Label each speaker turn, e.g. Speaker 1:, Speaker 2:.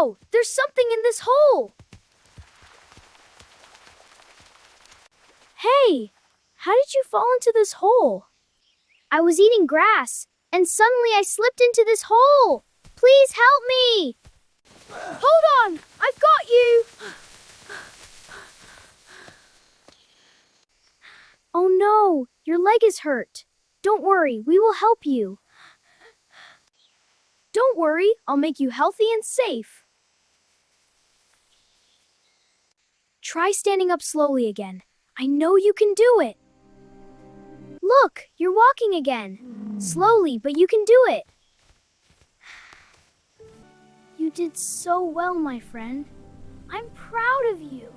Speaker 1: no! There's something in this hole! Hey! How did you fall into this hole? I was eating grass, and suddenly I slipped into this hole! Please help me! Hold on! I've got you! Oh no! Your leg is hurt. Don't worry, we will help you. Don't worry, I'll make you healthy and safe. Try standing up slowly again. I know you can do it. Look, you're walking again. Slowly, but you can do it. You did so well, my friend. I'm proud of you.